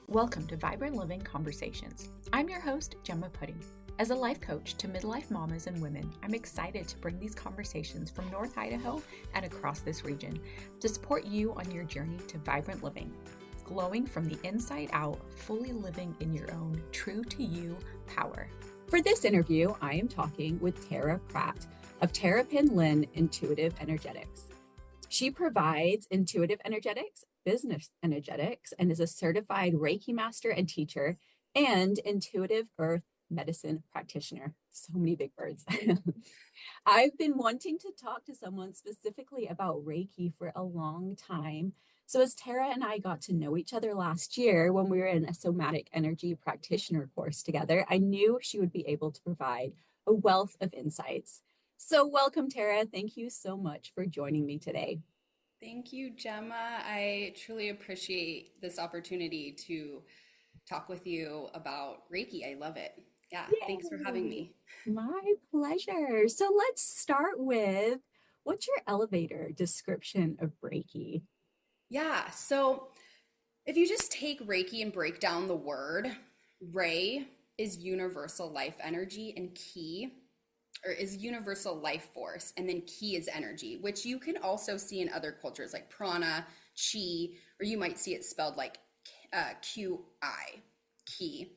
Welcome to Vibrant Living Conversations. I'm your host, Gemma Pudding. As a life coach to midlife mamas and women, I'm excited to bring these conversations from North Idaho and across this region to support you on your journey to vibrant living, glowing from the inside out, fully living in your own true to you power. For this interview, I am talking with Tara Pratt of TaraPinLynne Intuitive Energetics. She provides intuitive energetics, business energetics, and is a certified Reiki master and teacher and intuitive earth medicine practitioner. So many big words. I've been wanting to talk to someone specifically about Reiki for a long time. So as Tara and I got to know each other last year when we were in a somatic energy practitioner course together, I knew she would be able to provide a wealth of insights. So welcome, Tara. Thank you so much for joining me today. Thank you, Gemma. I truly appreciate this opportunity to talk with you about Reiki. I love it. Yeah, thanks for having Yay! me. My pleasure. So let's start with what's your elevator description of Reiki? Yeah, so if you just take Reiki and break down the word, Rei is universal life energy and Ki or is universal life force, and then Ki is energy, which you can also see in other cultures like prana, chi, or you might see it spelled like Qi, Ki.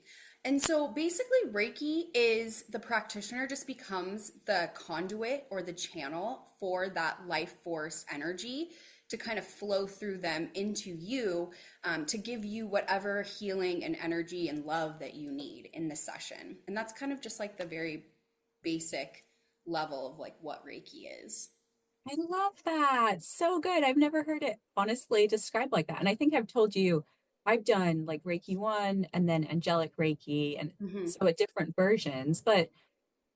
And so basically, Reiki is the practitioner just becomes the conduit or the channel for that life force energy to kind of flow through them into you to give you whatever healing and energy and love that you need in the session. And that's kind of just like the very basic level of like what Reiki is. I love that. So good. I've never heard it honestly described like that. And I think I've told you I've done like Reiki 1 and then angelic Reiki and Mhm. so at different versions. But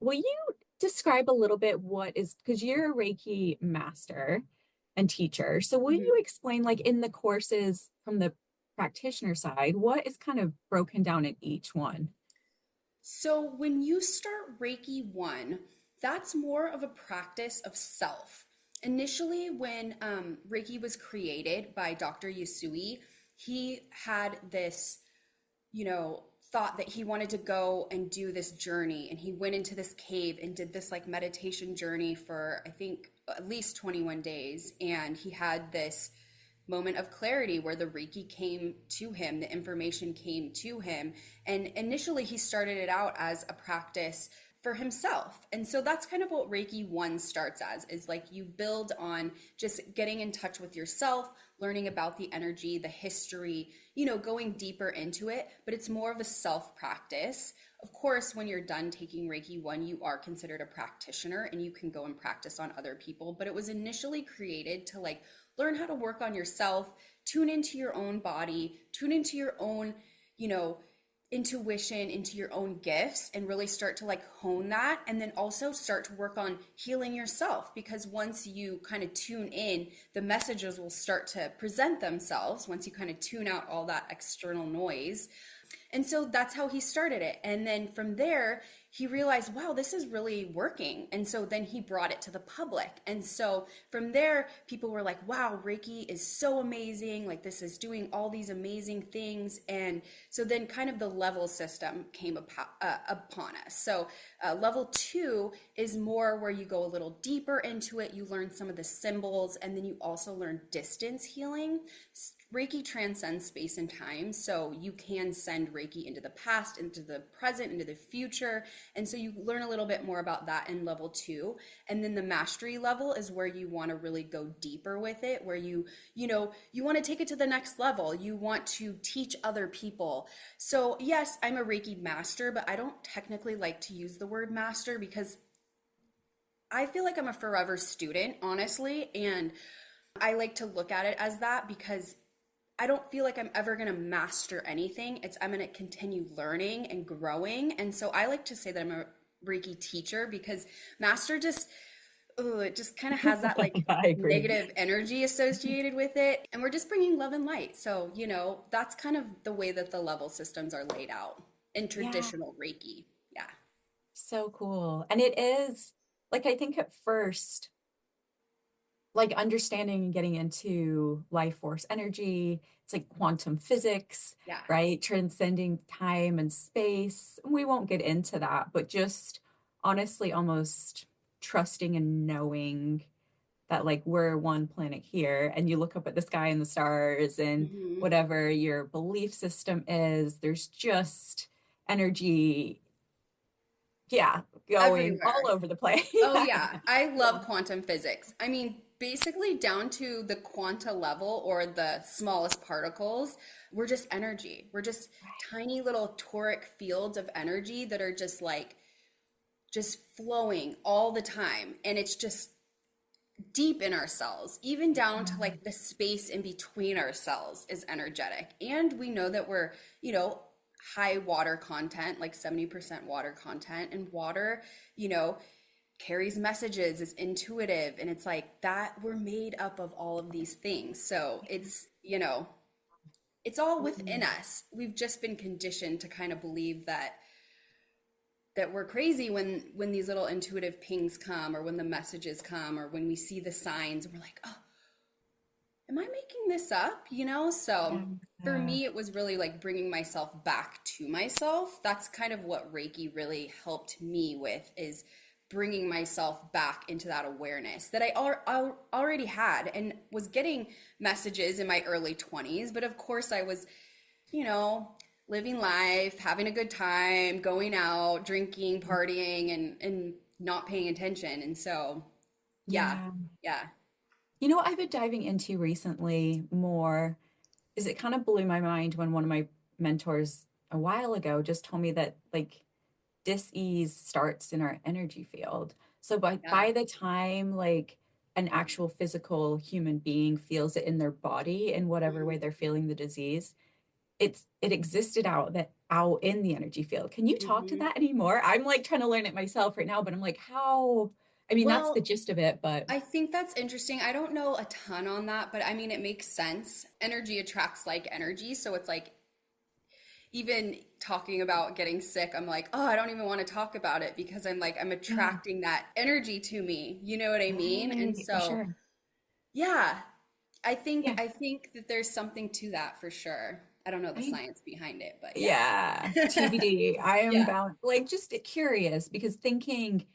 will you describe a little bit what is, because you're a Reiki master and teacher. So will Mhm. you explain, like in the courses from the practitioner side, what is kind of broken down in each one? So when you start Reiki 1, that's more of a practice of self. Initially, when Reiki was created by Dr. Yasui, he had this thought that he wanted to go and do this journey. And he went into this cave and did this like meditation journey for, I think, at least 21 days. And he had this moment of clarity where the Reiki came to him, the information came to him. And initially, he started it out as a practice for himself. And so that's kind of what Reiki 1 starts as is like you build on just getting in touch with yourself, learning about the energy, the history, going deeper into it, but it's more of a self practice. Of course, when you're done taking Reiki 1, you are considered a practitioner and you can go and practice on other people, but it was initially created to like learn how to work on yourself, tune into your own body, tune into your own, you know, intuition, into your own gifts, and really start to like hone that. And then also start to work on healing yourself because once you kind of tune in, the messages will start to present themselves once you kind of tune out all that external noise. And so that's how he started it. And then from there, he realized, wow, this is really working. And so then he brought it to the public. And so from there, people were like, wow, Reiki is so amazing. Like this is doing all these amazing things. And so then kind of the level system came upon us. So level 2 is more where you go a little deeper into it. You learn some of the symbols and then you also learn distance healing. Reiki transcends space and time, so you can send Reiki into the past, into the present, into the future. And so you learn a little bit more about that in level 2. And then the mastery level is where you want to really go deeper with it, where you want to take it to the next level. You want to teach other people. So yes, I'm a Reiki master, but I don't technically like to use the word master because I feel like I'm a forever student, honestly. And I like to look at it as that because I don't feel like I'm ever going to master anything. I'm going to continue learning and growing. And so I like to say that I'm a Reiki teacher because master just, oh, it just kind of has that like I agree. negative energy associated with it. And we're just bringing love and light. So, that's kind of the way that the level systems are laid out in Yeah, traditional Reiki. Yeah. so cool. And it is like, I think at first, like understanding and getting into life force energy. It's like quantum physics, Yeah. right? Transcending time and space. We won't get into that, but just honestly, almost trusting and knowing that like we're one planet here, and you look up at the sky and the stars and Hmm. whatever your belief system is, there's just energy, yeah, going all Everywhere. over the place. Oh, Yeah. yeah. I love quantum physics. I mean, basically, down to the quanta level or the smallest particles, we're just energy. We're just tiny little toric fields of energy that are just like, just flowing all the time. And it's just deep in our cells, even down to like the space in between our cells is energetic. And we know that we're, you know, high water content, like 70% water content, and water, you know, carries messages, is intuitive, and it's like that we're made up of all of these things. So it's, you know, it's all within us. We've just been conditioned to kind of believe that we're crazy when these little intuitive pings come, or when the messages come, or when we see the signs, we're like, oh, am I making this up, you know? So for Yeah. me, it was really like bringing myself back to myself. That's kind of what Reiki really helped me with, is bringing myself back into that awareness that already had, and was getting messages in my early 20s. But of course, I was, you know, living life, having a good time, going out, drinking, partying, and not paying attention. And so, yeah, Yeah. yeah, You know what I've been diving into recently more is it kind of blew my mind when one of my mentors a while ago just told me that like dis-ease starts in our energy field. So yeah. by the time like an actual physical human being feels it in their body in whatever way Mhm. they're feeling the disease, it existed out in the energy field. Can you talk to Mhm. that anymore? I'm like trying to learn it myself right now, but I'm like, how? I mean, that's the Well, gist of it, but I think that's interesting. I don't know a ton on that, but I mean, it makes sense. Energy attracts like energy. So it's like, even talking about getting sick, I'm like, oh, I don't even want to talk about it, because I'm like, I'm yeah, attracting that energy to me. You know what I mean? And right, for so, sure. yeah, I think Yeah. I think that there's something to that for sure. I don't know the I science behind it, but Yeah, yeah. TBD. I am Yeah. bound, like, just curious because thinking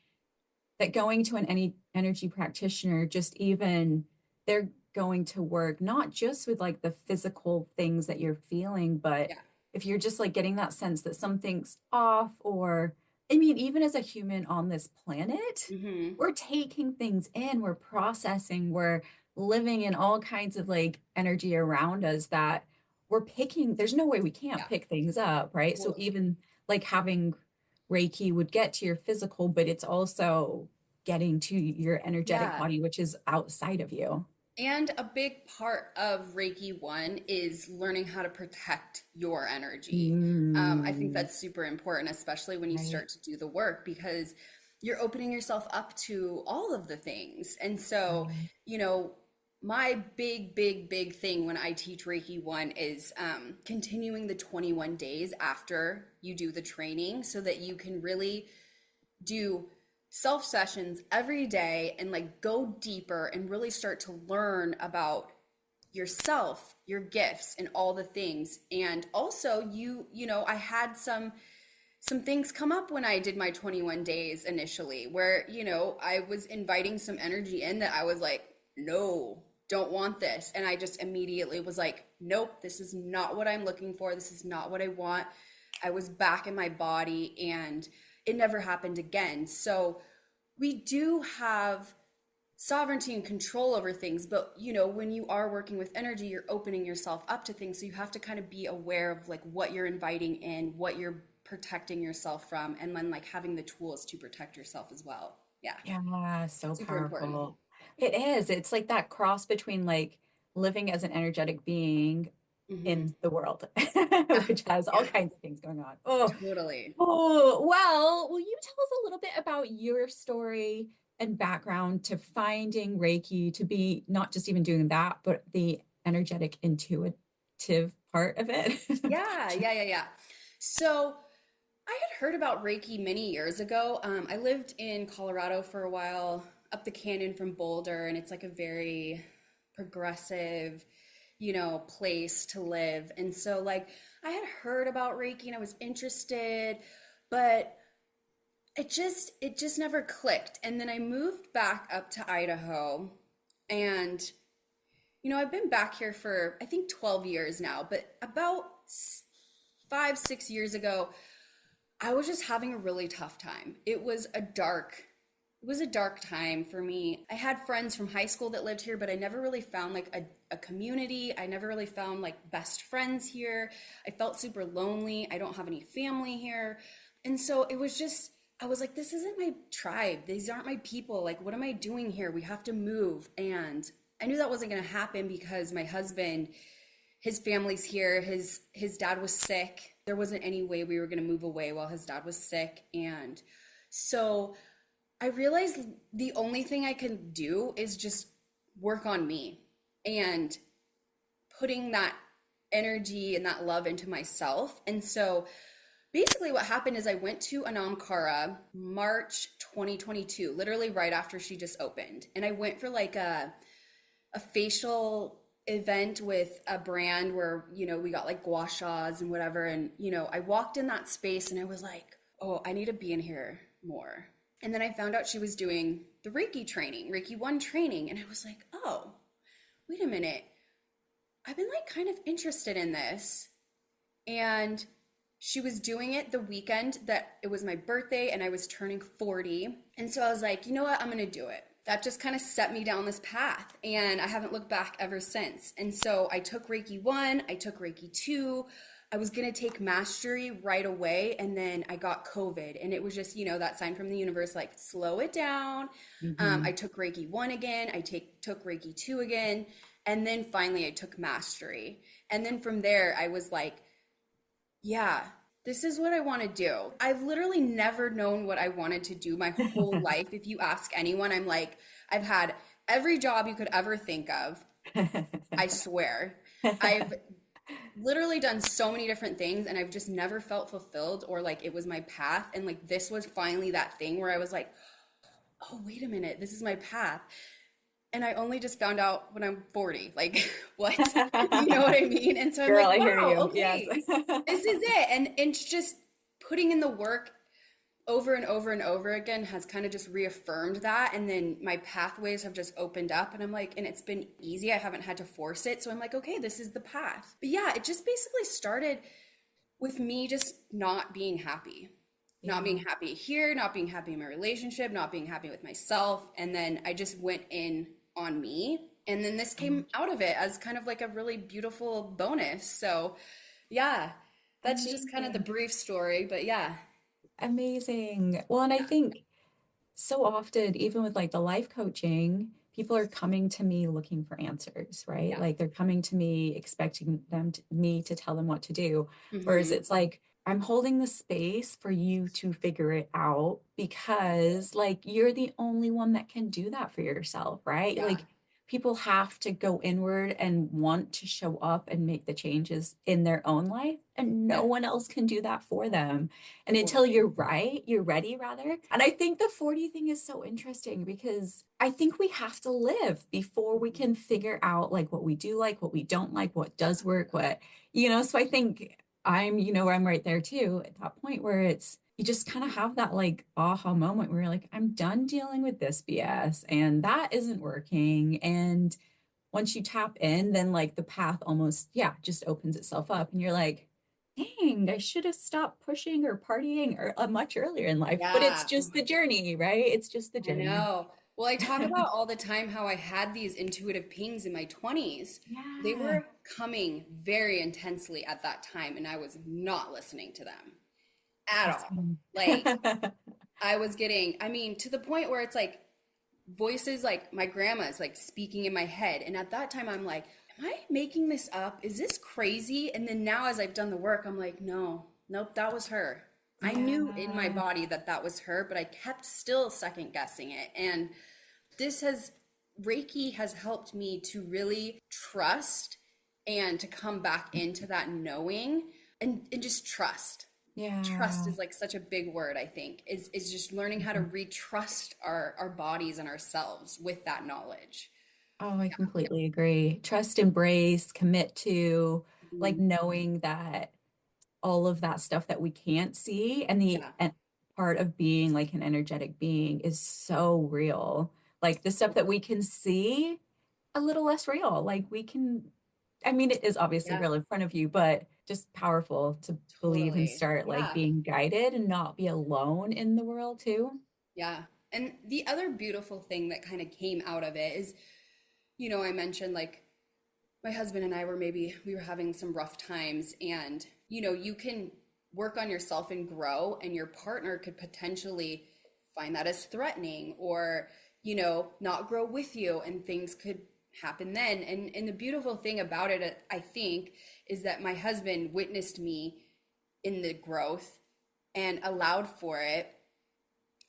that going to any energy practitioner, just even they're going to work not just with like the physical things that you're feeling, but Yeah. if you're just like getting that sense that something's off, or I mean, even as a human on this planet, Hmm. we're taking things in, we're processing, we're living in all kinds of like energy around us that we're picking. There's no way we can't Yeah. pick things up, right? So Totally. even like having Reiki would get to your physical, but it's also getting to your energetic Yeah. body, which is outside of you. And a big part of Reiki 1 is learning how to protect your energy. I think Mm, that's super important, especially when you right. start to do the work, because you're opening yourself up to all of the things. And so, Right. you know, my big thing when I teach Reiki 1 is continuing the 21 days after you do the training, so that you can really do self sessions every day and like go deeper and really start to learn about yourself, your gifts, and all the things. And also, you know, I had some things come up when I did my 21 days initially, where, you know, I was inviting some energy in that I was like, no, don't want this. And I just immediately was like, nope, this is not what I'm looking for. This is not what I want. I was back in my body, and it never happened again. So we do have sovereignty and control over things, but you know, when you are working with energy, you're opening yourself up to things. So you have to kind of be aware of like what you're inviting in, what you're protecting yourself from, and then like having the tools to protect yourself as well. Yeah, Yeah, so super important. powerful. It is. It's like that cross between like living as an energetic being Hmm. in the world, Yeah, which has all yeah, kinds of things going on. Oh, totally. oh, well, will you tell us a little bit about your story and background to finding Reiki to be not just even doing that, but the energetic, intuitive part of it? Yeah. So I had heard about Reiki many years ago. I lived in Colorado for a while. up the canyon from Boulder, and it's like a very progressive, place to live. And so like I had heard about Reiki and I was interested, but it just never clicked. And then I moved back up to Idaho, and I've been back here for I think 12 years now, but about 5, 6 years ago, I was just having a really tough time. It was a dark time for me. I had friends from high school that lived here, but I never really found like a community. I never really found like best friends here. I felt super lonely. I don't have any family here. And so I was like, this isn't my tribe. These aren't my people. Like, what am I doing here? We have to move. And I knew that wasn't going to happen because my husband, his family's here. His dad was sick. There wasn't any way we were going to move away while his dad was sick. And so I realized the only thing I can do is just work on me and putting that energy and that love into myself. And so basically what happened is I went to Anamkara March 2022, literally right after she just opened. And I went for like a facial event with a brand where, we got like gua shas and whatever. And, I walked in that space and I was like, oh, I need to be in here more. And then I found out she was doing the Reiki training, Reiki 1 training. And I was like, oh, wait a minute. I've been like kind of interested in this. And she was doing it the weekend that it was my birthday and I was turning 40. And so I was like, you know what? I'm going to do it. That just kind of set me down this path. And I haven't looked back ever since. And so I took Reiki 1, I took Reiki 2. I was going to take mastery right away. And then I got COVID. And it was just, that sign from the universe, like, slow it down. I took Reiki 1 again. I took Reiki 2 again. And then finally I took mastery. And then from there, I was like, yeah, this is what I want to do. I've literally never known what I wanted to do my whole life. If you ask anyone, I'm like, I've had every job you could ever think of. I swear. I've literally done so many different things and I've just never felt fulfilled or like it was my path. And like this was finally that thing where I was like, oh, wait a minute, this is my path. And I only just found out when I'm 40. Like, what? You know what I mean? And so I'm Girl, like, I hear wow, you. okay, Yes. this is it. And it's just putting in the work over and over and over again has kind of just reaffirmed that. And then my pathways have just opened up and I'm like, and it's been easy. I haven't had to force it. So I'm like, okay, this is the path. But yeah, it just basically started with me just not being happy. Not being happy here, not being happy in my relationship, not being happy with myself. And then I just went in on me. And then this came out of it as kind of like a really beautiful bonus. So yeah, that's just kind of the Amazing. brief story. But yeah. Amazing. Well, and I think so often, even with like the life coaching, people are coming to me looking for answers, right? Yeah. Like they're coming to me expecting me to tell them what to do. Whereas Hmm. it's like, I'm holding the space for you to figure it out because like you're the only one that can do that for yourself, right? Yeah. Like people have to go inward and want to show up and make the changes in their own life, and no Yeah. one else can do that for them. And until Totally. you're ready rather. And I think the 40 thing is so interesting because I think we have to live before we Mhm. can figure out like what we do like, what we don't like, what does work, so I think where I'm right there too, at that point where it's you just kind of have that like aha moment where you're like, I'm done dealing with this BS and that isn't working. And once you tap in, then like the path almost, yeah, just opens itself up. And you're like, dang, I should have stopped pushing or partying or much earlier in life. But it's Yeah. just the journey, right? It's just the I journey. know. Well, I talk about all the time how I had these intuitive pings in my 20s. They Yeah. were coming very intensely at that time, and I was not listening to them at That's all. fun. Like, I was getting, I mean, to the point where it's like voices like my grandma's like speaking in my head. And at that time, I'm like, am I making this up? Is this crazy? And then now, as I've done the work, I'm like, no, nope, that was her. I knew in my Yeah. body that that was her, but I kept still second guessing it. And this has, Reiki has helped me to really trust and to come back into that knowing and just trust. Trust Yeah. is like such a big word, I think, is just learning how to Mhm. retrust our bodies and ourselves with that knowledge. Oh, I completely agree. Trust, embrace, commit to, like Mhm. knowing that all of that stuff that we can't see and the Yeah, and part of being like an energetic being is so real. Like the stuff that we can see, a little less real. Like we can, I mean, it is obviously yeah, real in front of you, but just powerful to believe and totally. start like Yeah, being guided and not be alone in the world too. yeah. And the other beautiful thing that kind of came out of it is, I mentioned like my husband and I were maybe we were having some rough times, and you can work on yourself and grow, and your partner could potentially find that as threatening, or not grow with you, and things could happen then. And the beautiful thing about it, I think, is that my husband witnessed me in the growth and allowed for it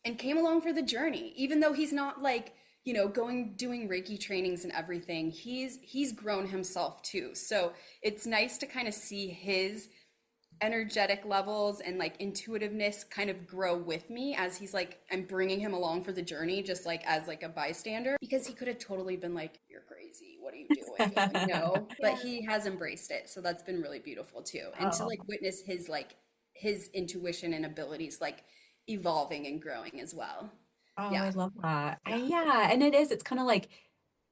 and came along for the journey, even though he's not like going doing Reiki trainings and everything. He's grown himself too, so it's nice to kind of see his energetic levels and like intuitiveness kind of grow with me as he's like I'm bringing him along for the journey, just like as like a bystander, because he could have totally been like, you're crazy, what are you doing, but Yeah. he has embraced it, so that's been really beautiful too, and to Oh, like witness his intuition and abilities like evolving and growing as well. oh, Yeah, I love that. yeah, Yeah, and it is, it's kind of like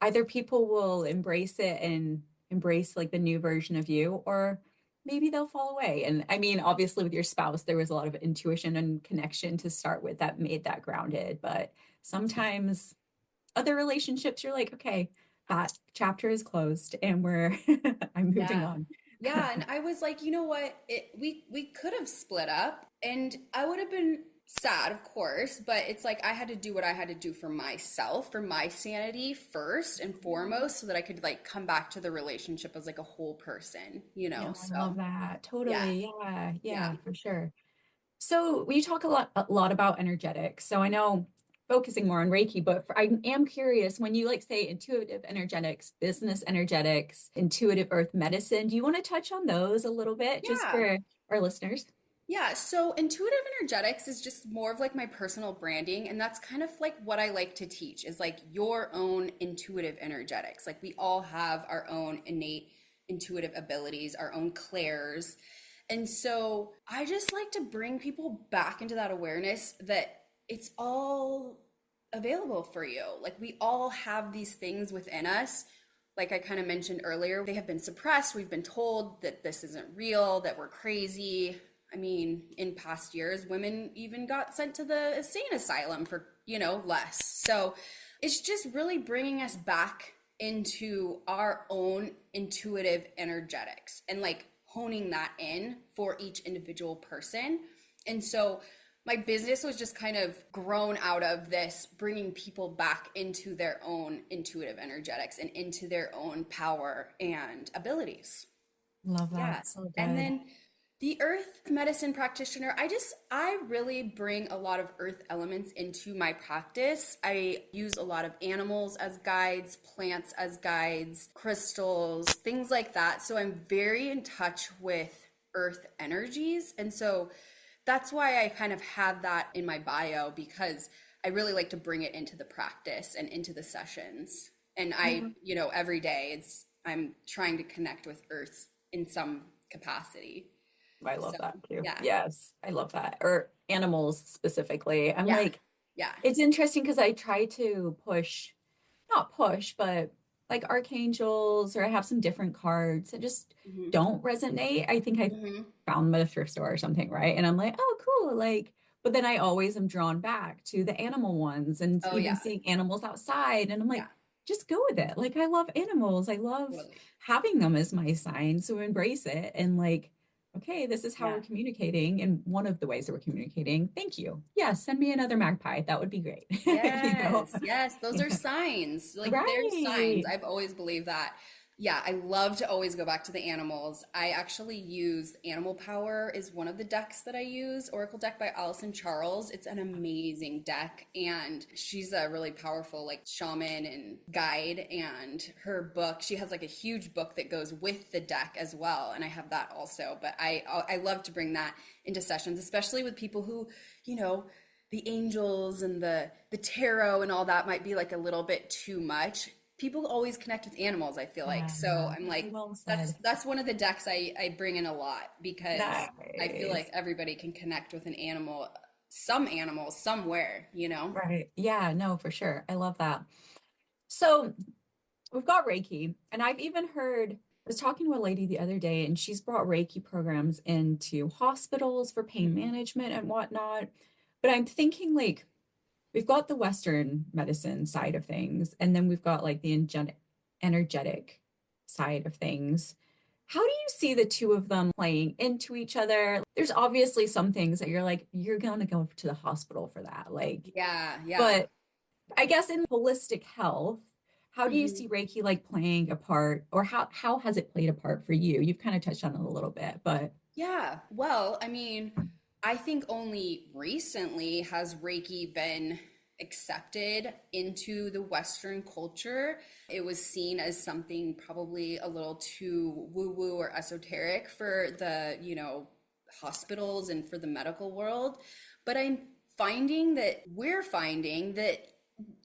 either people will embrace it and embrace like the new version of you, or maybe they'll fall away. And I mean, obviously with your spouse, there was a lot of intuition and connection to start with that made that grounded. But sometimes other relationships, you're like, okay, that chapter is closed and I'm moving yeah. on. Yeah, and I was like, you know what? We could have split up, and I would have been sad, of course, but it's like I had to do what I had to do for myself, for my sanity first and foremost, so that I could like come back to the relationship as like a whole person, Yeah, I love So, that. yeah. Totally. Yeah, Yeah. yeah, for sure. So we talk a lot about energetics. So I know focusing more on Reiki, but I am curious when you like say intuitive energetics, business energetics, intuitive earth medicine, do you want to touch on those a little bit just Yeah. for our listeners? Yeah, so intuitive energetics is just more of like my personal branding, and that's kind of like what I like to teach is like your own intuitive energetics. Like we all have our own innate intuitive abilities, our own clairs. And so I just like to bring people back into that awareness that it's all available for you. Like we all have these things within us. Like I kind of mentioned earlier, they have been suppressed. We've been told that this isn't real, that we're crazy. I mean, in past years, women even got sent to the insane asylum for, less. So it's just really bringing us back into our own intuitive energetics and like honing that in for each individual person. And so my business was just kind of grown out of this, bringing people back into their own intuitive energetics and into their own power and abilities. Love Yeah. that. So And good. then the earth medicine practitioner, I really bring a lot of earth elements into my practice. I use a lot of animals as guides, plants as guides, crystals, things like that. So I'm very in touch with earth energies. And so that's why I kind of have that in my bio, because I really like to bring it into the practice and into the sessions. And Yeah. every day I'm trying to connect with earth in some capacity. I So, love that too. yeah. Yes, I love that. Or animals specifically. I'm Yeah. like, Yeah. it's interesting because I try to push, not push, but like archangels, or I have some different cards that just Hmm. don't resonate. I think I Hmm. found them at a thrift store or something, right? And I'm like, oh, cool. Like, but then I always am drawn back to the animal ones and Oh, even yeah. seeing animals outside. And I'm Yeah. like, just go with it. Like, I love animals. I love Totally. having them as my sign. So embrace it. And like, okay, this is how we're Yeah. communicating. And one of the ways that we're communicating, thank you. Yeah, send me another magpie. That would be great. You know? Yes. Yes. Those are Yeah. signs. Like they're signs. Right. I've always believed that. Yeah, I love to always go back to the animals. I actually use Animal Power is one of the decks that I use, Oracle deck by Allison Charles. It's an amazing deck and she's a really powerful like shaman and guide, and her book, she has like a huge book that goes with the deck as well, and I have that also. But I love to bring that into sessions, especially with people who, you know, the angels and the tarot and all that might be like a little bit too much. People always connect with animals, I feel like. Yeah, So I'm like, well that's said. that's one of the decks I bring in a lot because I feel like Nice. everybody can connect with an animal somewhere, you know? Right. Yeah, no, for sure. I love that. So we've got Reiki, and I've even heard, I was talking to a lady the other day, and she's brought Reiki programs into hospitals for pain Mhm. management and whatnot. But I'm thinking like we've got the Western medicine side of things, and then we've got like the energetic side of things. How do you see the two of them playing into each other? There's obviously some things that you're like, you're gonna go to the hospital for that. Like, Yeah, yeah. but I guess in holistic health, how do you Mhm. see Reiki like playing a part, or how has it played a part for you? You've kind of touched on it a little bit, but Yeah. Well, I mean, I think only recently has Reiki been accepted into the Western culture. It was seen as something probably a little too woo-woo or esoteric for the, hospitals and for the medical world. But we're finding that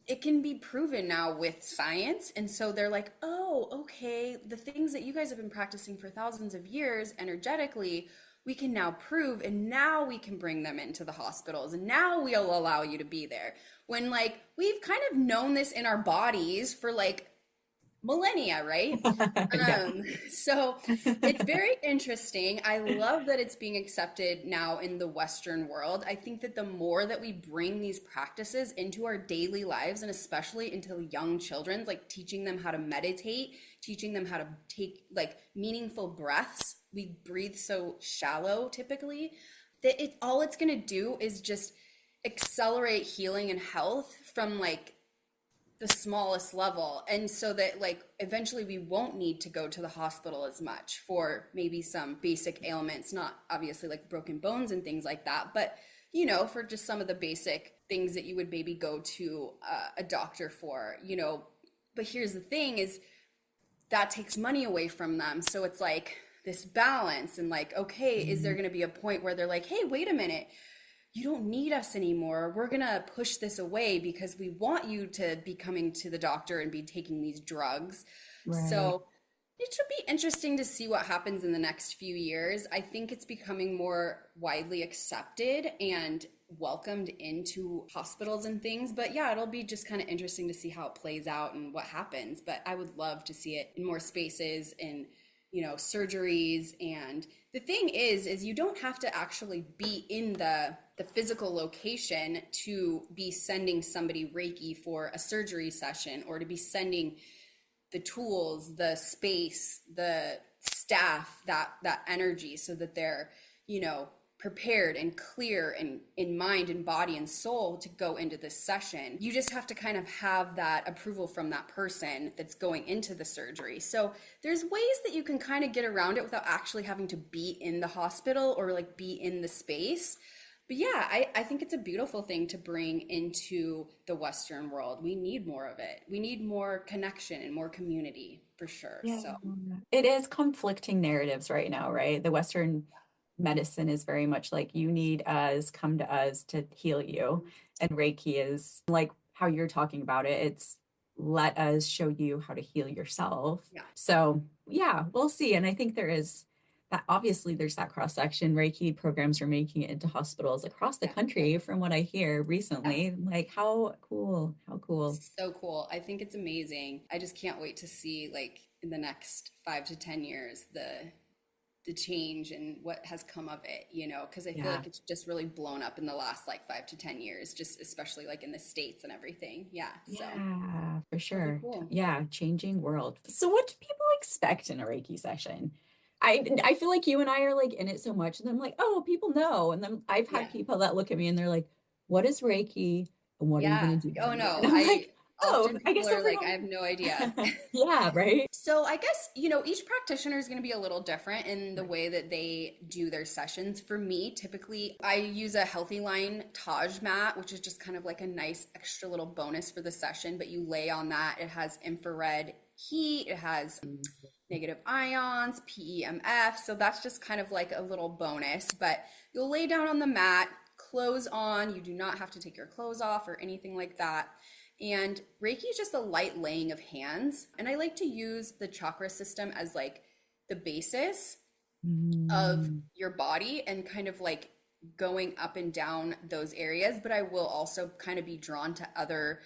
it can be proven now with science. And so they're like, oh, okay, the things that you guys have been practicing for thousands of years energetically, we can now prove, and now we can bring them into the hospitals, and now we'll allow you to be there. When like we've kind of known this in our bodies for like millennia, right? yeah. So it's very interesting. I love that it's being accepted now in the Western world. I think that the more that we bring these practices into our daily lives, and especially into young children, like teaching them how to meditate, teaching them how to take like meaningful breaths. We breathe so shallow typically that all it's going to do is just accelerate healing and health from like the smallest level, and so that like eventually we won't need to go to the hospital as much for maybe some basic ailments, not obviously like broken bones and things like that, but for just some of the basic things that you would maybe go to a doctor for. But here's the thing is that takes money away from them, so it's like this balance, and like, okay, is there Mm, going to be a point where they're like, hey, wait a minute, you don't need us anymore. We're going to push this away because we want you to be coming to the doctor and be taking these drugs. right. So it should be interesting to see what happens in the next few years. I think it's becoming more widely accepted and welcomed into hospitals and things. But yeah, it'll be just kind of interesting to see how it plays out and what happens. But I would love to see it in more spaces and surgeries. And the thing is you don't have to actually be in the physical location to be sending somebody Reiki for a surgery session, or to be sending the tools, the space, the staff, that energy, so that they're, prepared and clear and in mind and body and soul to go into this session. You just have to kind of have that approval from that person that's going into the surgery. So there's ways that you can kind of get around it without actually having to be in the hospital or like be in the space. But yeah, I think it's a beautiful thing to bring into the Western world. We need more of it. We need more connection and more community for sure. Yeah. So, It is conflicting narratives right now, right? The Western medicine is very much like you need us, come to us to heal you. And Reiki is like how you're talking about it. It's let us show you how to heal yourself. yeah, So, yeah, we'll see. And I think there is that obviously there's that cross section. Reiki programs are making it into hospitals across the yeah, country, from what I hear yeah. recently. Like, how cool! How cool. So cool. I think it's amazing. I just can't wait to see like in the next 5 to 10 years the change and what has come of it, because I feel Yeah. like it's just really blown up in the last like 5 to 10 years, just especially like in the States and everything. Yeah. So Yeah, for it'll be sure. cool. Yeah, changing world. So what do people expect in a Reiki session? I feel like you and I are like in it so much, and I'm like, oh, people know. And then I've Yeah. had people that look at me and they're like, what is Reiki? And what are you Yeah. gonna do? Oh And no, I'm like, Oh, Often I people guess are like, I everyone. have no idea. Yeah, right. So I guess, each practitioner is going to be a little different in the Right. way that they do their sessions. For me, typically, I use a Healthy Line Taj mat, which is just kind of like a nice extra little bonus for the session. But you lay on that. It has infrared heat. It has negative ions, PEMF. So that's just kind of like a little bonus. But you'll lay down on the mat, clothes on. You do not have to take your clothes off or anything like that. And Reiki is just a light laying of hands. And I like to use the chakra system as like the basis of Mm. your body and kind of like going up and down those areas. But I will also kind of be drawn to other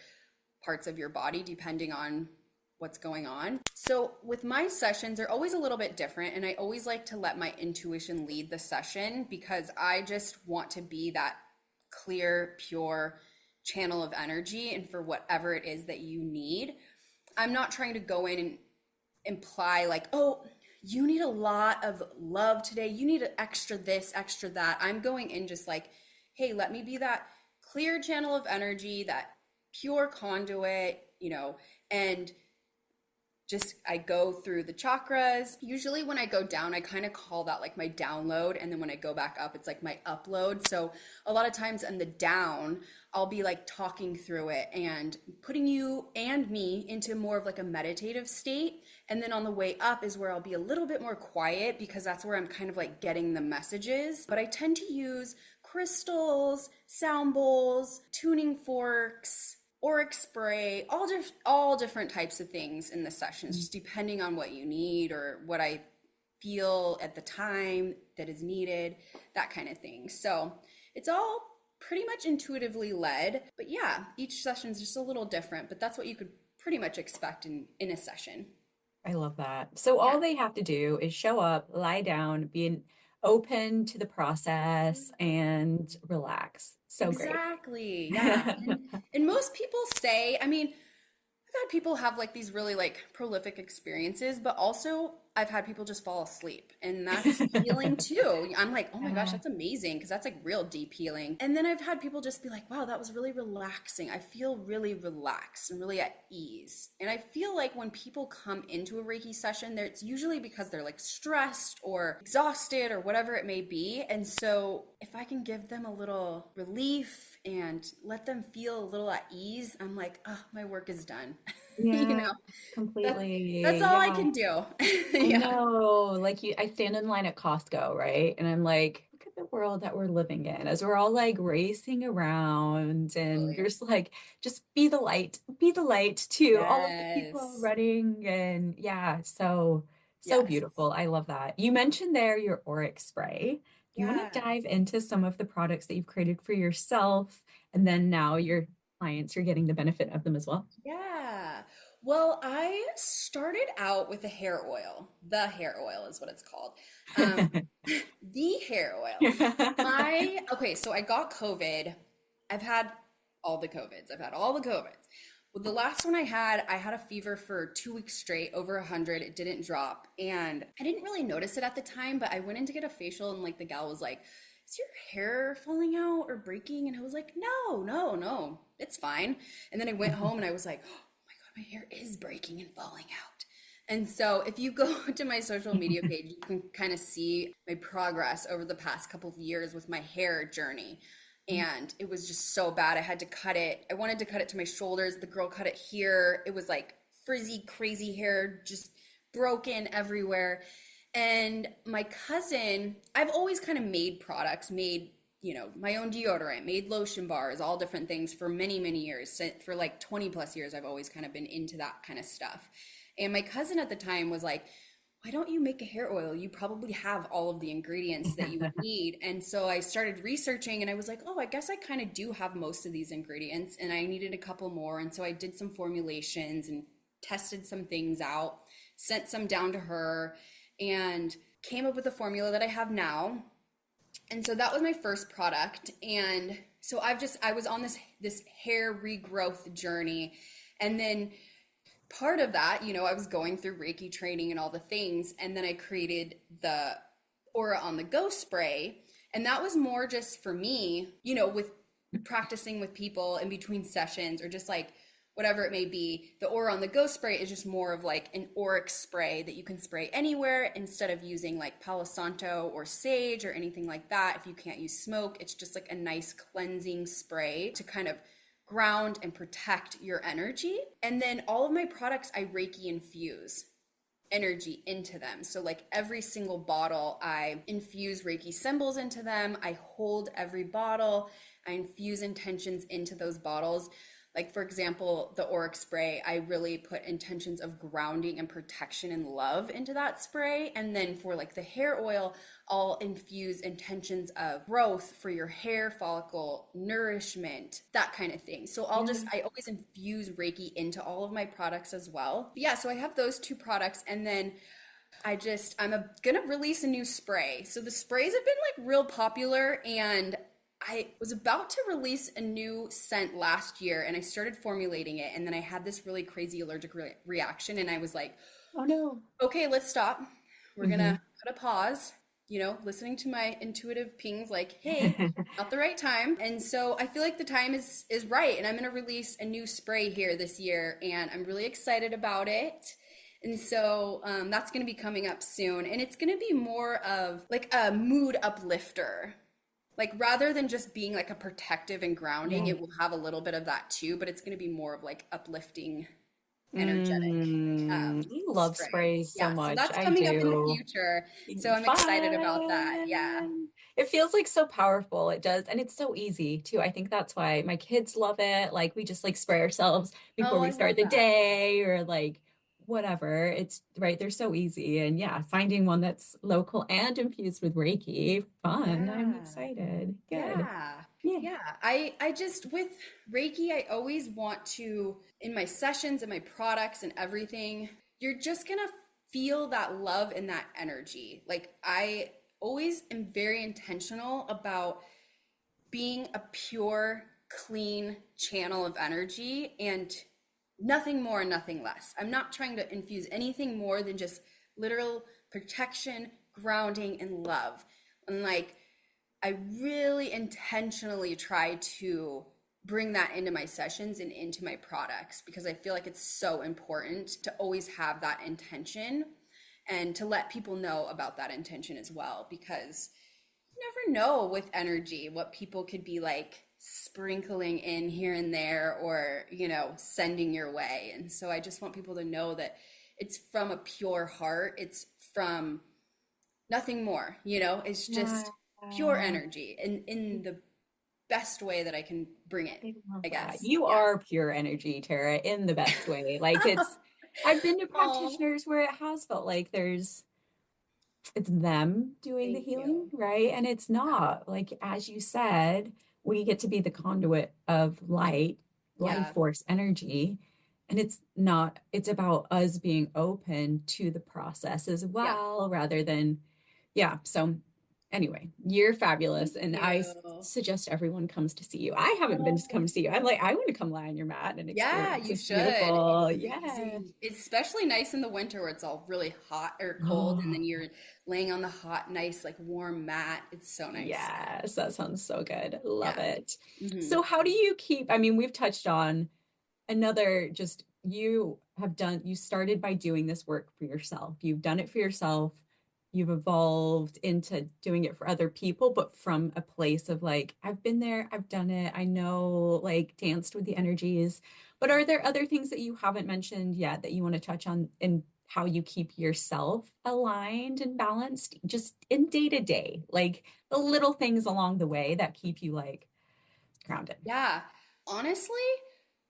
parts of your body depending on what's going on. So with my sessions, they're always a little bit different. And I always like to let my intuition lead the session because I just want to be that clear, pure channel of energy and for whatever it is that you need. I'm not trying to go in and imply like, oh, you need a lot of love today. You need an extra this, extra that. I'm going in just like, hey, let me be that clear channel of energy, that pure conduit, and just I go through the chakras. Usually when I go down, I kind of call that like my download. And then when I go back up, it's like my upload. So a lot of times in the down, I'll be like talking through it and putting you and me into more of like a meditative state. And then on the way up is where I'll be a little bit more quiet because that's where I'm kind of like getting the messages. But I tend to use crystals, sound bowls, tuning forks, auric spray, all different types of things in the sessions, just depending on what you need or what I feel at the time that is needed, that kind of thing. So it's all pretty much intuitively led, but yeah, each session is just a little different, but that's what you could pretty much expect in a session. I love that. So Yeah. all they have to do is show up, lie down, open to the process, and relax. So great. Exactly. Yeah. And most people say, I mean, I've had people have like these really like prolific experiences, but also I've had people just fall asleep, and that's healing too. I'm like, oh my gosh, Yeah. that's amazing because that's like real deep healing. And then I've had people just be like, wow, that was really relaxing. I feel really relaxed and really at ease. And I feel like when people come into a Reiki session, it's usually because they're like stressed or exhausted or whatever it may be. And so if I can give them a little relief and let them feel a little at ease, I'm like, oh, my work is done. you Yeah, know, that's completely. all I Yeah. can do. I Yeah. know. I stand in line at Costco, right? And I'm like, look at the world that we're living in as we're all like racing around and Totally. you're just like, just be the light to all of the people Yes. running. And yeah, so Yes. beautiful. I love that. You mentioned there your auric spray. Do you want to Yeah. dive into some of the products that you've created for yourself? And then now your clients, you're getting the benefit of them as well. Yeah. Well, I started out with a hair oil. The hair oil is what it's called. Um, the hair oil. Okay, so I got COVID. I've had all the COVIDs. I've had all the COVIDs. Well, the last one I had a fever for 2 weeks straight, over 100. It didn't drop. And I didn't really notice it at the time, but I went in to get a facial and like the gal was like, is your hair falling out or breaking? And I was like, no, no, no, it's fine. And then I went home and I was like, oh my God, my hair is breaking and falling out. And so if you go to my social media page, you can kind of see my progress over the past couple of years with my hair journey. And it was just so bad. I had to cut it. I wanted to cut it to my shoulders. The girl cut it here. It was like frizzy, crazy hair, just broken everywhere. And my cousin, I've always kind of made products, made, my own deodorant, made lotion bars, all different things for many, many years. For like 20 plus years, I've always kind of been into that kind of stuff. And my cousin at the time was like, why don't you make a hair oil? You probably have all of the ingredients that you would need. And so I started researching and I was like, oh, I guess I kind of do have most of these ingredients and I needed a couple more. And so I did some formulations and tested some things out, sent some down to her, and came up with a formula that I have now. And so that was my first product. And so I was on this hair regrowth journey. And then part of that, I was going through Reiki training and all the things. And then I created the Aura on the Go spray. And that was more just for me, with practicing with people in between sessions or just like whatever it may be. The Aura on the Go spray is just more of like an auric spray that you can spray anywhere instead of using like Palo Santo or sage or anything like that. If you can't use smoke, it's just like a nice cleansing spray to kind of ground and protect your energy. And then all of my products, I Reiki infuse energy into them. So like every single bottle, I infuse Reiki symbols into them. I hold every bottle. I infuse intentions into those bottles. Like for example, the auric spray, I really put intentions of grounding and protection and love into that spray. And then for like the hair oil, I'll infuse intentions of growth for your hair follicle, nourishment, that kind of thing. So I always infuse Reiki into all of my products as well. But yeah, so I have those two products, and then gonna release a new spray. So the sprays have been like real popular, and I was about to release a new scent last year, and I started formulating it, and then I had this really crazy allergic reaction, and I was like, Oh no. okay, let's stop. We're Mm-hmm. gonna put a pause, listening to my intuitive pings like, hey, not the right time. And so I feel like the time is right, and I'm gonna release a new spray here this year, and I'm really excited about it. And so that's going to be coming up soon. And it's going to be more of like a mood uplifter. Like rather than just being like a protective and grounding, Yeah. it will have a little bit of that too, but it's going to be more of like uplifting, energetic I love spray. sprays so Yeah, so much. that's I coming up in the do. future. So I'm excited about that. Yeah. Fun. It feels like so powerful. It does. And it's so easy too. I think that's why my kids love it. Like we just like spray ourselves before Oh, we I start love the that. day or like whatever. It's right. They're so easy. And yeah, finding one that's local and infused with Reiki, fun. I'm Yeah. excited. Good. Yeah. Yeah. Yeah. I just with Reiki, I always want to in my sessions and my products and everything, you're just gonna feel that love and that energy. Like I always am very intentional about being a pure, clean channel of energy and nothing more, nothing less. I'm not trying to infuse anything more than just literal protection, grounding, and love. And like, I really intentionally try to bring that into my sessions and into my products because I feel like it's so important to always have that intention and to let people know about that intention as well because you never know with energy what people could be like sprinkling in here and there or sending your way. And so I just want people to know that it's from a pure heart. It's from nothing more, it's Yeah. just pure energy in the best way that I can bring it, I love I that. guess. You Yeah. are pure energy, Tara, in the best way. Like I've been to Oh, practitioners where it has felt like it's them doing the thank healing, you. right? And it's not. Like, as you said, we get to be the conduit of light, life Yeah. force energy. And it's not, it's about us being open to the process as Yeah. well, rather than, yeah. So, anyway, you're Thank fabulous. And you. suggest everyone comes to see you. I haven't been to come Oh. to see you. I'm like, I want to come lie on your mat and Yeah, experience. you It's should. It's beautiful. Yeah. amazing. It's especially nice in the winter where it's all really hot or cold, and then Oh. you're laying on the hot, nice, like warm mat. It's so nice. Yeah. Yes, that sounds so good. Love Yeah. it. Hmm. So, how do you keep? I mean, we've touched on another, just you started by doing this work for yourself. You've done it for yourself. You've evolved into doing it for other people, but from a place of like, I've been there, I've done it, I know, like danced with the energies. But are there other things that you haven't mentioned yet that you want to touch on in how you keep yourself aligned and balanced just in day to day, like the little things along the way that keep you like grounded? Yeah. Honestly,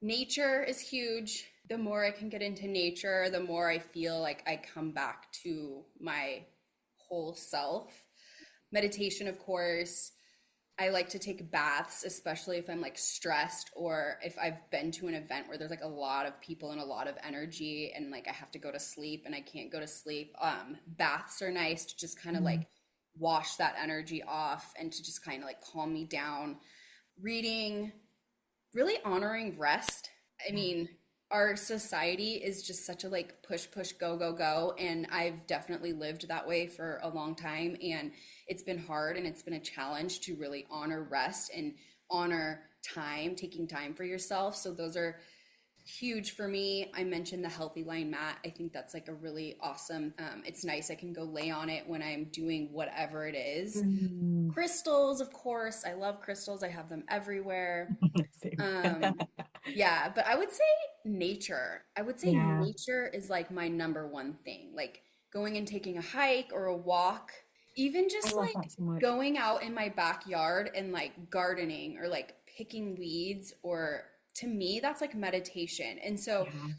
nature is huge. The more I can get into nature, the more I feel like I come back to my whole self. Meditation, of course. I like to take baths, especially if I'm like stressed or if I've been to an event where there's like a lot of people and a lot of energy and like I have to go to sleep and I can't go to sleep. Baths are nice to just kind of Mm. like wash that energy off and to just kind of like calm me down. Reading, really honoring rest. I mean, our society is just such a like push, push, go, go, go. And I've definitely lived that way for a long time. And it's been hard and it's been a challenge to really honor rest and honor time, taking time for yourself. So those are huge for me. I mentioned the healthy line mat. I think that's like a really awesome, it's nice. I can go lay on it when I'm doing whatever it is. Mm. Crystals, of course. I love crystals. I have them everywhere. Same. Um, yeah, but I would say nature. I would say Yeah, nature is like my number one thing. Like going and taking a hike or a walk, even I just love like that so much. going out in my backyard and like gardening or like picking weeds, or to me, that's like meditation. And so Yeah,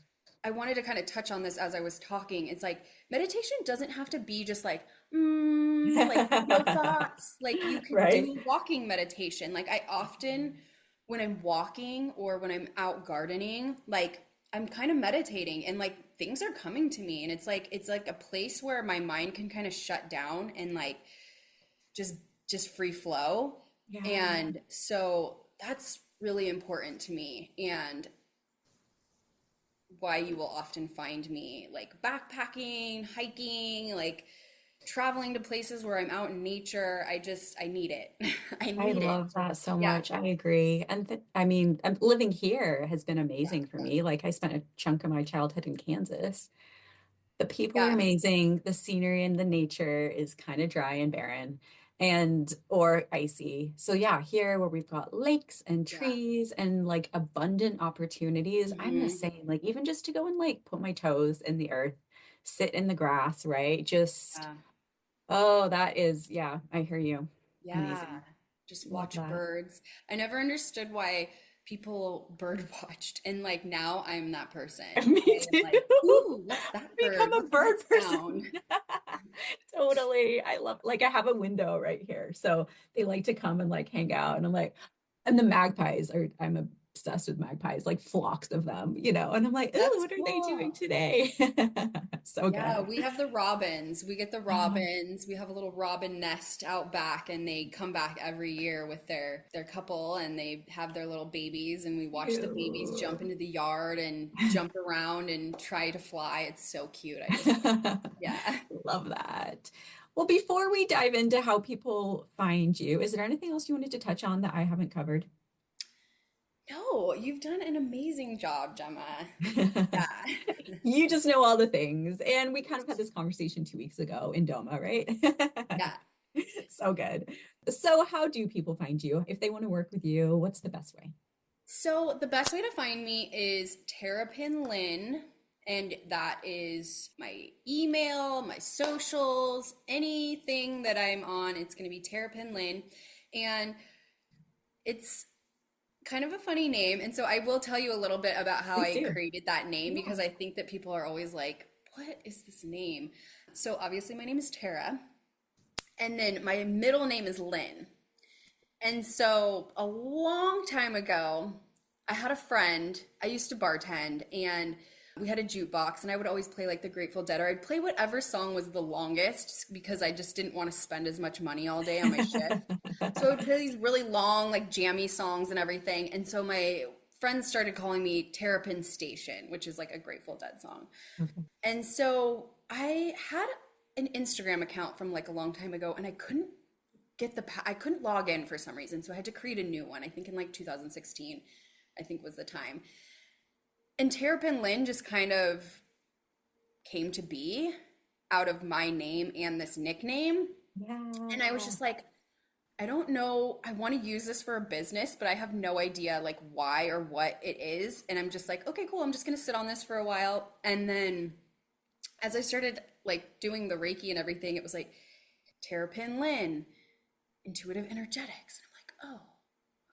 I wanted to kind of touch on this as I was talking. It's like meditation doesn't have to be just like no thoughts. Like you could right. do walking meditation. Like I often, when I'm walking or when I'm out gardening, like I'm kind of meditating and like things are coming to me. And it's like a place where my mind can kind of shut down and like just just free flow. Yeah, And so that's really important to me. And why you will often find me like backpacking, hiking, like traveling to places where I'm out in nature. I need it. I I need it. love that so Yeah. much. I agree. And I mean, living here has been Yeah. amazing for me. Like I spent a chunk of my childhood in Kansas. The people are Yeah. amazing. The scenery and the nature is kind of dry and barren and or icy. So yeah, here where we've got lakes and Yeah. trees and like abundant opportunities, I'm the Hmm. same. Like even just to go and like put my toes in the earth, sit in the grass, right? Just Yeah. oh, that is yeah, I hear you. Yeah. Amazing. Just Love watch that. birds. I never understood why people bird watched. And like now I'm that person. Me I am too. like, ooh, what's that bird? Become a What's that bird person. sound? Totally. I love like I have a window right here. So they like to come and like hang out. And I'm like, and the magpies are I'm obsessed with magpies, like flocks of them, and I'm like, oh, That's what are they doing cool. today? So Yeah, good. we have the robins. We get the Oh, robins. We have a little robin nest out back, and they come back every year with their couple, and they have their little babies, and we watch the babies jump cute. into the yard and jump around and try to fly. It's so cute. I just yeah. Love that. Well, before we dive into how people find you, is there anything else you wanted to touch on that I haven't covered? No, you've done an amazing job, Gemma. Yeah. You just know all the things. And we kind of had this conversation 2 weeks ago in Doma, right? Yeah. So good. So, how do people find you? If they want to work with you, what's the best way? So the best way to find me is TaraPinLynne, and that is my email, my socials, anything that I'm on. It's going to be TaraPinLynne, and it's kind of a funny name. And so I will tell you a little bit about how Please I do. created that name Yeah. because I think that people are always like, "What is this name?" So obviously my name is Tara, and then my middle name is Lynn. And so a long time ago, I had a friend, I used to bartend, and we had a jukebox, and I would always play like the Grateful Dead, or I'd play whatever song was the longest because I just didn't want to spend as much money all day on my shift. So I would play these really long, like jammy songs and everything. And so my friends started calling me Terrapin Station, which is like a Grateful Dead song. Okay. And so I had an Instagram account from like a long time ago, and I couldn't log in for some reason, so I had to create a new one. I think in like 2016, I think was the time. And Terrapin Lynn just kind of came to be out of my name and this nickname. And I was Yeah. just like, I don't know. I want to use this for a business, but I have no idea like why or what it is. And I'm just like, okay, cool. I'm just going to sit on this for a while. And then as I started like doing the Reiki and everything, it was like Terrapin Lynn, intuitive energetics. And I'm like, oh,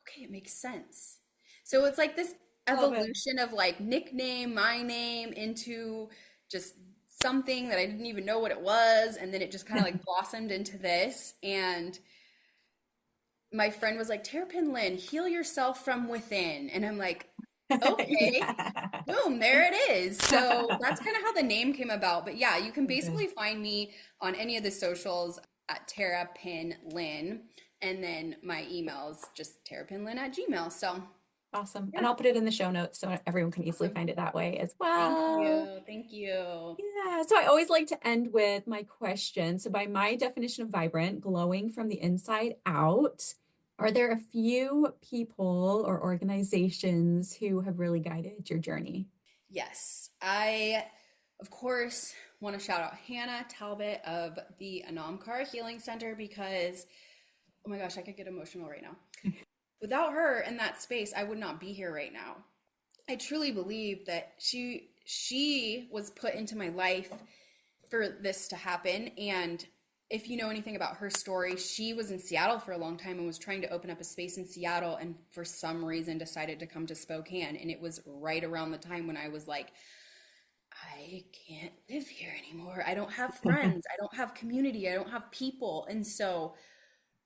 okay, it makes sense. So it's like this Love it. evolution of like nickname, my name into just something that I didn't even know what it was. And then it just kind of like blossomed into this. And my friend was like, Terrapin Lynn, heal yourself from within. And I'm like, okay, Yeah. boom, there it is. So that's kind of how the name came about. But yeah, you can Okay. basically find me on any of the socials at TaraPinLynne. And then my email's just TaraPinLynne@gmail. So Awesome. And yeah, I'll put it in the show notes so everyone can easily awesome. find it that way as Thank well. you. Thank you. Yeah, so I always like to end with my question. So, by my definition of vibrant, glowing from the inside out, Are there a few people or organizations who have really guided your journey? Yes, I, of course, want to shout out Hannah Talbot of the Anamkar Healing Center because, oh my gosh, I could get emotional right now. Without her in that space, I would not be here right now. I truly believe that she was put into my life for this to happen. And if you know anything about her story, she was in Seattle for a long time and was trying to open up a space in Seattle, and for some reason decided to come to Spokane. And it was right around the time when I was like, I can't live here anymore. I don't have friends. I don't have community. I don't have people. And so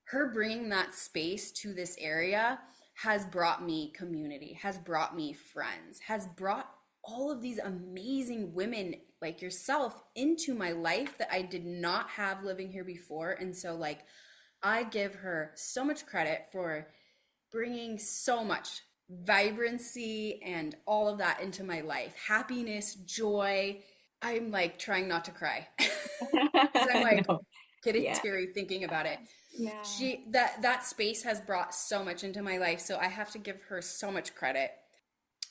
her bringing that space to this area has brought me community, has brought me friends, has brought all of these amazing women like yourself into my life that I did not have living here before. And so, like, I give her so much credit for bringing so much vibrancy and all of that into my life, happiness, joy. I'm like trying not to cry because I'm like No. getting Yeah. teary thinking about it. Yeah. She that space has brought so much into my life, so I have to give her so much credit.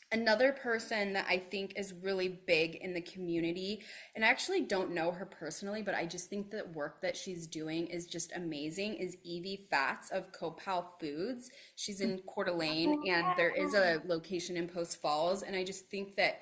Another person that I think is really big in the community, and I actually don't know her personally, but I just think the work that she's doing is just amazing, is Evie Fats of Copal Foods. She's in Coeur d'Alene, Oh, and there is yeah. a location in Post Falls, and I just think that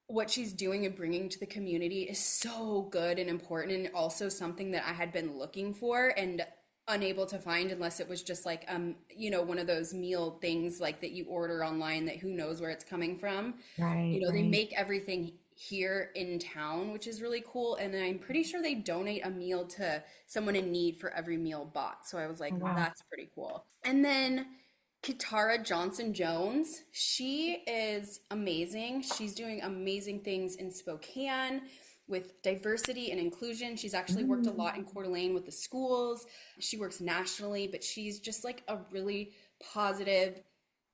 what she's doing and bringing to the community is so good and important, and also something that I had been looking for and unable to find unless it was just like one of those meal things like that you order online that who knows where it's coming from. Right, They right. make everything here in town, which is really cool, and then I'm pretty sure they donate a meal to someone in need for every meal bought. So I was Oh, like, wow. that's pretty cool. And then Kitara Johnson Jones, she is amazing. She's doing amazing things in Spokane with diversity and inclusion. She's actually worked a lot in Mm. Coeur d'Alene with the schools. She works nationally, but she's just like a really positive,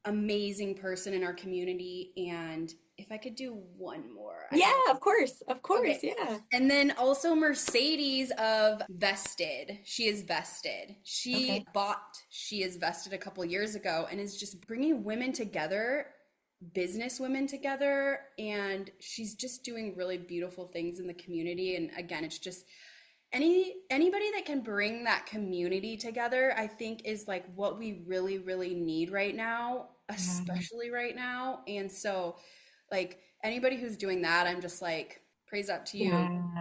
amazing person in our community. And if I could do one more, I Yeah, love. of course. Of course. Okay. Yeah. And then also Mercedes of Vested. She is Vested. Okay. She is Vested a couple years ago and is just bringing women together, business women together. And she's just doing really beautiful things in the community. And again, it's just anybody that can bring that community together, I think is like what we really, really need right now, Yeah. especially right now. And so, like, anybody who's doing that, I'm just like, praise up to you.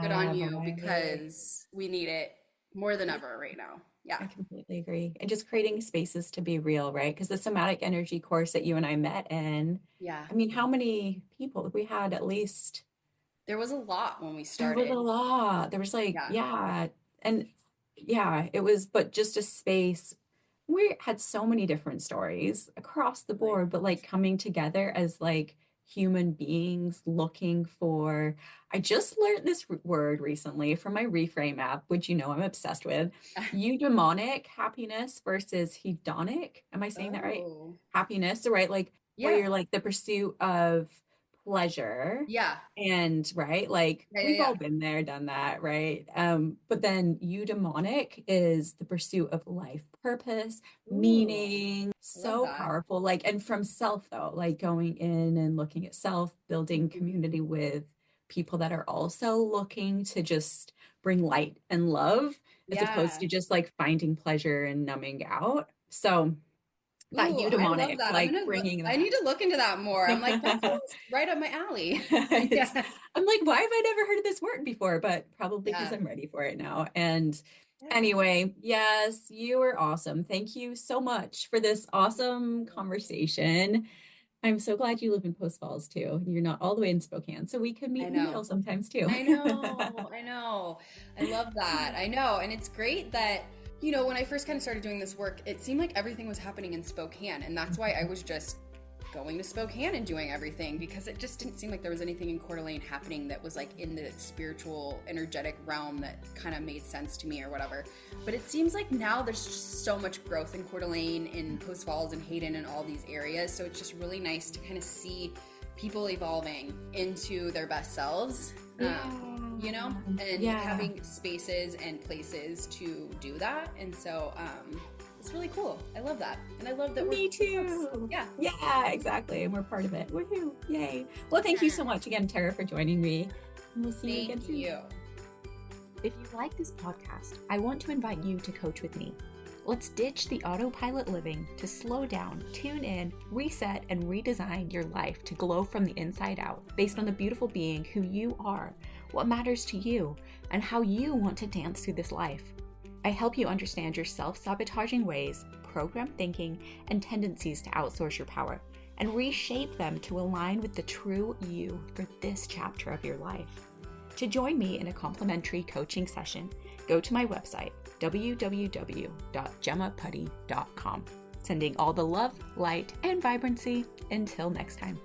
Good on Yeah, you right. because we need it more than ever right now. Yeah. I completely agree. And just creating spaces to be real, right? Because the somatic energy course that you and I met in, Yeah. I mean, how many people we had at least There was a lot when we there was a started. lot. There was like, Yeah. yeah, and yeah, it was, but just a space. We had so many different stories across the Really. board, but like coming together as like human beings looking for. I just learned this word recently from my Reframe app, which you know I'm obsessed with. Eudaimonic happiness versus hedonic. Am I saying that right? Oh, Happiness, so right? Like where yeah. you're like the pursuit of pleasure Yeah. and right, like Yeah. Yeah. we've all Yeah. been there, done that, right? But then eudaimonic is the pursuit of life purpose, Ooh, meaning, I love so that. powerful. Like, and from self though, like going in and looking at self, building Mhm. community with people that are also looking to just bring light and love as opposed Yeah. to just like finding pleasure and numbing out. So that Ooh, I love eudaimonic, that. like bringing I that. need to look into that more. I'm like, that sounds right up my alley. It's, Yes. I'm like, why have I never heard of this word before? But probably because Yeah. I'm ready for it now. And Yeah. anyway, yes, you were awesome. Thank you so much for this awesome conversation. I'm so glad you live in Post Falls too. You're not all the way in Spokane, so we could meet I in the know. middle sometimes too. I know. I know. I love that. I know. And it's great that, when I first kind of started doing this work, it seemed like everything was happening in Spokane. And that's why I was just going to Spokane and doing everything because it just didn't seem like there was anything in Coeur d'Alene happening that was like in the spiritual, energetic realm that kind of made sense to me or whatever. But it seems like now there's just so much growth in Coeur d'Alene, in Post Falls and Hayden and all these areas. So it's just really nice to kind of see people evolving into their best selves, and Yeah. having spaces and places to do that. And so, It's really cool. I love that. And I love that Me too. Yeah. Yeah, exactly. And we're part of it. Woohoo. Yay. Well, thank you so much again, Tara, for joining me. And we'll see you again soon. If you like this podcast, I want to invite you to coach with me. Let's ditch the autopilot living to slow down, tune in, reset, and redesign your life to glow from the inside out based on the beautiful being who you are, what matters to you, and how you want to dance through this life. I help you understand your self-sabotaging ways, program thinking, and tendencies to outsource your power, and reshape them to align with the true you for this chapter of your life. To join me in a complimentary coaching session, go to my website, www.gemmaputty.com. Sending all the love, light, and vibrancy. Until next time.